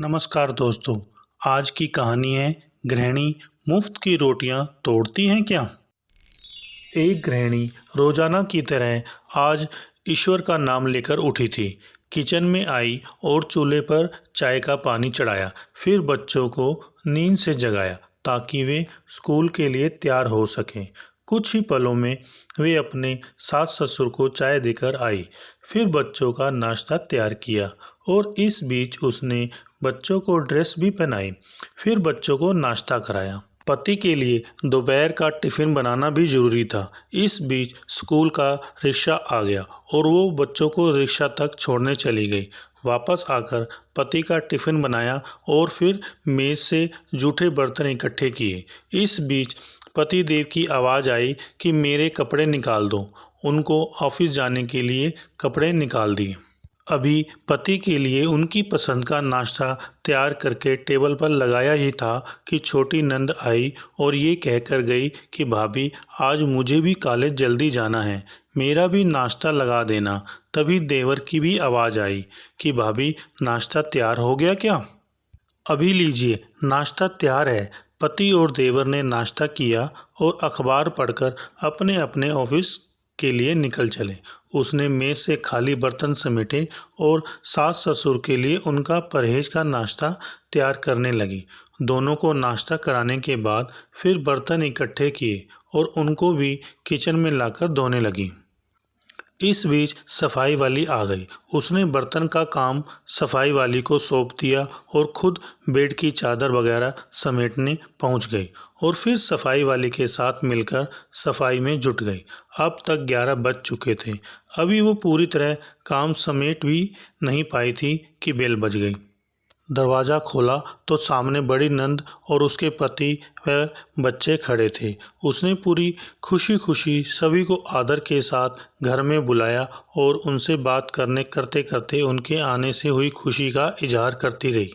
नमस्कार दोस्तों। आज की कहानी है गृहिणी मुफ्त की रोटियां तोड़ती हैं क्या। एक गृहिणी रोजाना की तरह आज ईश्वर का नाम लेकर उठी थी। किचन में आई और चूल्हे पर चाय का पानी चढ़ाया, फिर बच्चों को नींद से जगाया ताकि वे स्कूल के लिए तैयार हो सकें। कुछ ही पलों में वे अपने सास ससुर को चाय देकर आई, फिर बच्चों का नाश्ता तैयार किया और इस बीच उसने बच्चों को ड्रेस भी पहनाई, फिर बच्चों को नाश्ता कराया। पति के लिए दोपहर का टिफ़िन बनाना भी ज़रूरी था। इस बीच स्कूल का रिक्शा आ गया और वो बच्चों को रिक्शा तक छोड़ने चली गई। वापस आकर पति का टिफ़िन बनाया और फिर मेज़ से जूठे बर्तन इकट्ठे किए। इस बीच पति देव की आवाज़ आई कि मेरे कपड़े निकाल दो। उनको ऑफिस जाने के लिए कपड़े निकाल दिए। अभी पति के लिए उनकी पसंद का नाश्ता तैयार करके टेबल पर लगाया ही था कि छोटी नंद आई और ये कहकर गई कि भाभी आज मुझे भी कॉलेज जल्दी जाना है, मेरा भी नाश्ता लगा देना। तभी देवर की भी आवाज़ आई कि भाभी नाश्ता तैयार हो गया क्या। अभी लीजिए, नाश्ता तैयार है। पति और देवर ने नाश्ता किया और अखबार पढ़कर अपने अपने ऑफिस के लिए निकल चले। उसने मेज से खाली बर्तन समेटे और सास ससुर के लिए उनका परहेज का नाश्ता तैयार करने लगी। दोनों को नाश्ता कराने के बाद फिर बर्तन इकट्ठे किए और उनको भी किचन में लाकर धोने लगी। इस बीच सफाई वाली आ गई। उसने बर्तन का काम सफाई वाली को सौंप दिया और खुद बेड की चादर वगैरह समेटने पहुंच गई और फिर सफाई वाली के साथ मिलकर सफाई में जुट गई। अब तक 11 बज चुके थे। अभी वो पूरी तरह काम समेट भी नहीं पाई थी कि बेल बज गई। दरवाज़ा खोला तो सामने बड़ी नंद और उसके पति व बच्चे खड़े थे। उसने पूरी खुशी खुशी सभी को आदर के साथ घर में बुलाया और उनसे बात करते करते उनके आने से हुई खुशी का इजहार करती रही।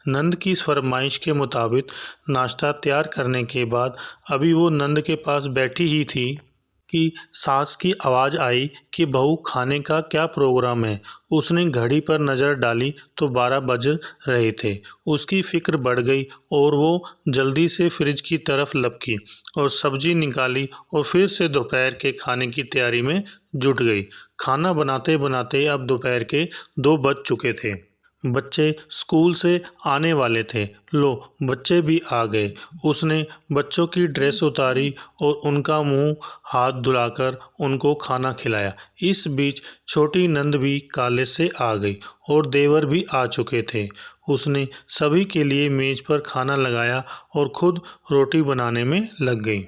नंद की फरमाइश के मुताबिक नाश्ता तैयार करने के बाद अभी वो नंद के पास बैठी ही थी कि सास की आवाज़ आई कि बहू खाने का क्या प्रोग्राम है। उसने घड़ी पर नज़र डाली तो 12 बज रहे थे। उसकी फिक्र बढ़ गई और वो जल्दी से फ्रिज की तरफ लपकी और सब्जी निकाली और फिर से दोपहर के खाने की तैयारी में जुट गई। खाना बनाते बनाते अब दोपहर के 2 बज चुके थे। बच्चे स्कूल से आने वाले थे। लो, बच्चे भी आ गए। उसने बच्चों की ड्रेस उतारी और उनका मुंह हाथ धुलाकर उनको खाना खिलाया। इस बीच छोटी नंद भी कॉलेज से आ गई और देवर भी आ चुके थे। उसने सभी के लिए मेज पर खाना लगाया और खुद रोटी बनाने में लग गई।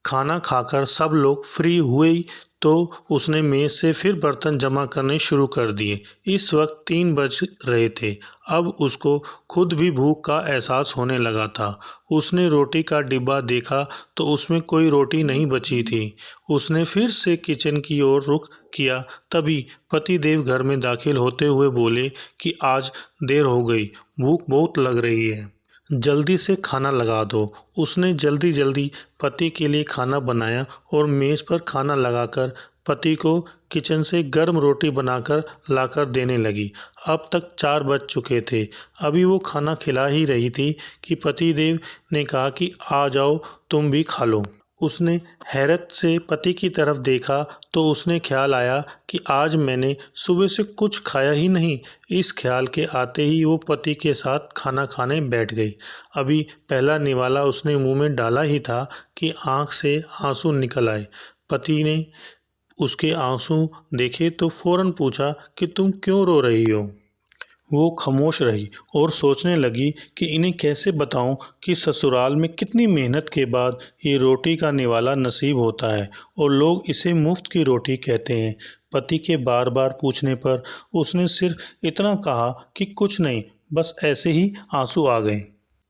खाना खाकर सब लोग फ्री हुए तो उसने मेज से फिर बर्तन जमा करने शुरू कर दिए। इस वक्त 3 बज रहे थे। अब उसको खुद भी भूख का एहसास होने लगा था। उसने रोटी का डिब्बा देखा तो उसमें कोई रोटी नहीं बची थी। उसने फिर से किचन की ओर रुख किया। तभी पति देव घर में दाखिल होते हुए बोले कि आज देर हो गई, भूख बहुत लग रही है, जल्दी से खाना लगा दो। उसने जल्दी जल्दी पति के लिए खाना बनाया और मेज़ पर खाना लगाकर पति को किचन से गर्म रोटी बनाकर लाकर देने लगी। अब तक 4 बज चुके थे। अभी वो खाना खिला ही रही थी कि पति देव ने कहा कि आ जाओ, तुम भी खा लो। उसने हैरत से पति की तरफ देखा तो उसने ख्याल आया कि आज मैंने सुबह से कुछ खाया ही नहीं। इस ख्याल के आते ही वो पति के साथ खाना खाने बैठ गई। अभी पहला निवाला उसने मुंह में डाला ही था कि आंख से आंसू निकल आए। पति ने उसके आंसू देखे तो फौरन पूछा कि तुम क्यों रो रही हो। वो खामोश रही और सोचने लगी कि इन्हें कैसे बताऊं कि ससुराल में कितनी मेहनत के बाद ये रोटी का निवाला नसीब होता है और लोग इसे मुफ्त की रोटी कहते हैं। पति के बार बार पूछने पर उसने सिर्फ इतना कहा कि कुछ नहीं, बस ऐसे ही आंसू आ गए।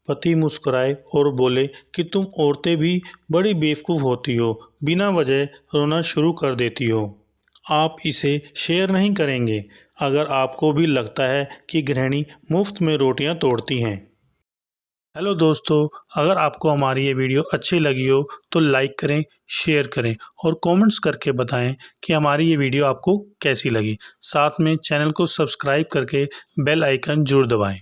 पति मुस्कुराए और बोले कि तुम औरतें भी बड़ी बेवकूफ़ होती हो, बिना वजह रोना शुरू कर देती हो। आप इसे शेयर नहीं करेंगे अगर आपको भी लगता है कि गृहिणी मुफ्त में रोटियां तोड़ती हैं। हेलो दोस्तों, अगर आपको हमारी ये वीडियो अच्छी लगी हो तो लाइक करें, शेयर करें और कमेंट्स करके बताएं कि हमारी ये वीडियो आपको कैसी लगी। साथ में चैनल को सब्सक्राइब करके बेल आइकन जरूर दबाएं।